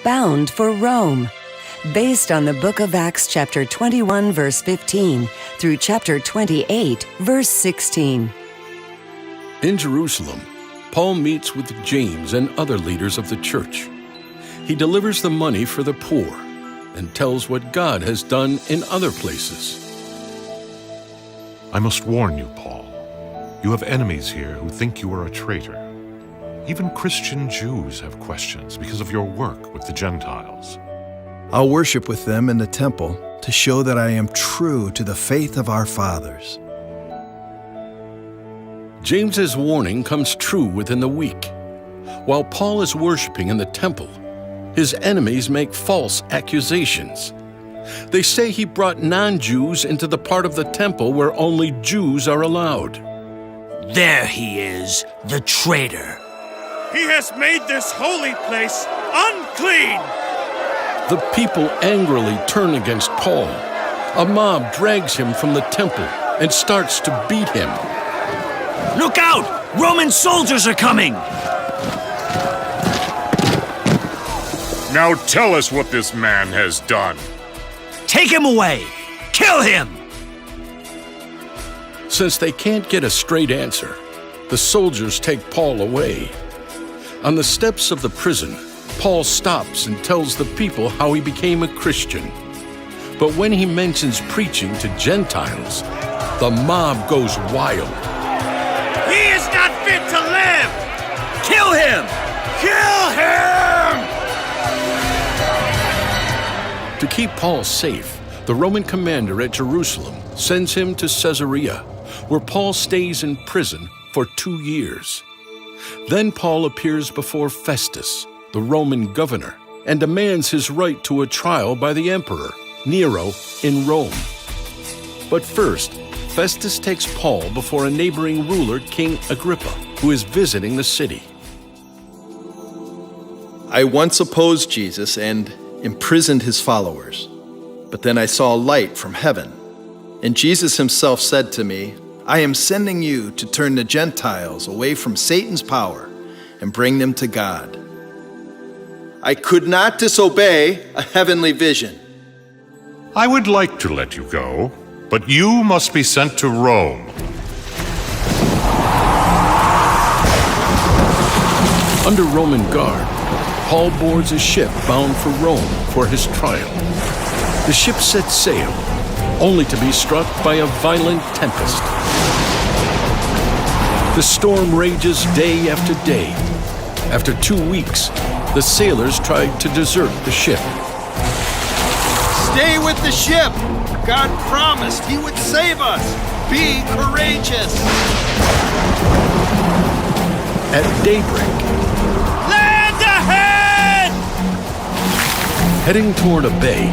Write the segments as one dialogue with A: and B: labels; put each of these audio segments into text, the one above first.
A: bound for Rome. Based on the book of Acts chapter 21 verse 15 through chapter 28 verse 16.
B: In Jerusalem, Paul meets with James and other leaders of the church. He delivers the money for the poor and tells what God has done in other places.
C: I must warn you, Paul. You have enemies here who think you are a traitor. Even Christian Jews have questions because of your work with the Gentiles.
D: I'll worship with them in the temple to show that I am true to the faith of our fathers.
B: James's warning comes true within the week. While Paul is worshiping in the temple, his enemies make false accusations. They say he brought non-Jews into the part of the temple where only Jews are allowed.
E: There he is, the traitor.
F: He has made this holy place unclean!
B: The people angrily turn against Paul. A mob drags him from the temple and starts to beat him.
E: Look out! Roman soldiers are coming!
F: Now tell us what this man has done.
E: Take him away! Kill him!
B: Since they can't get a straight answer, the soldiers take Paul away. On the steps of the prison, Paul stops and tells the people how he became a Christian. But when he mentions preaching to Gentiles, the mob goes wild.
F: He is not fit to live!
E: Kill him!
F: Kill him!
B: To keep Paul safe, the Roman commander at Jerusalem sends him to Caesarea, where Paul stays in prison for 2 years. Then Paul appears before Festus, the Roman governor, and demands his right to a trial by the emperor, Nero, in Rome. But first, Festus takes Paul before a neighboring ruler, King Agrippa, who is visiting the city.
D: I once opposed Jesus and imprisoned his followers. But then I saw a light from heaven. And Jesus himself said to me, I am sending you to turn the Gentiles away from Satan's power and bring them to God. I could not disobey a heavenly vision.
C: I would like to let you go, but you must be sent to Rome.
B: Under Roman guard, Paul boards a ship bound for Rome for his trial. The ship sets sail, only to be struck by a violent tempest. The storm rages day after day. After 2 weeks, the sailors tried to desert the ship.
D: Stay with the ship! God promised he would save us! Be courageous!
B: At daybreak,
F: Land ahead!
B: heading toward a bay,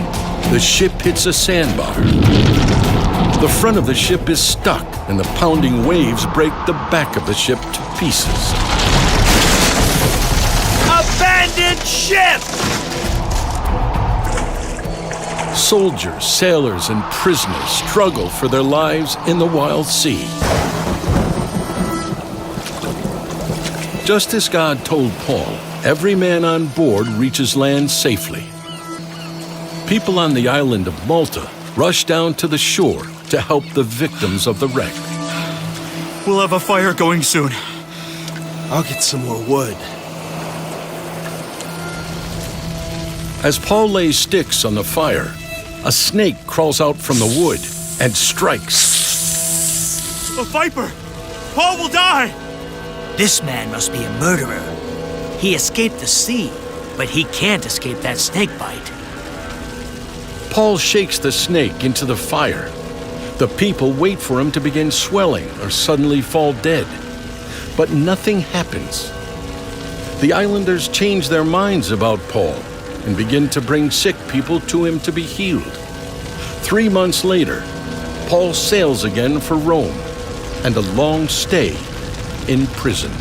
B: the ship hits a sandbar. The front of the ship is stuck, and the pounding waves break the back of the ship to pieces.
E: Abandoned ship!
B: Soldiers, sailors, and prisoners struggle for their lives in the wild sea. Just as God told Paul, every man on board reaches land safely. People on the island of Malta rush down to the shore to help the victims of the wreck.
E: We'll have a fire going soon.
D: I'll get some more wood.
B: As Paul lays sticks on the fire, a snake crawls out from the wood and strikes.
F: A viper! Paul will die!
E: This man must be a murderer. He escaped the sea, but he can't escape that snake bite.
B: Paul shakes the snake into the fire. The people wait for him to begin swelling or suddenly fall dead. But nothing happens. The islanders change their minds about Paul and begin to bring sick people to him to be healed. 3 months later, Paul sails again for Rome and a long stay in prison.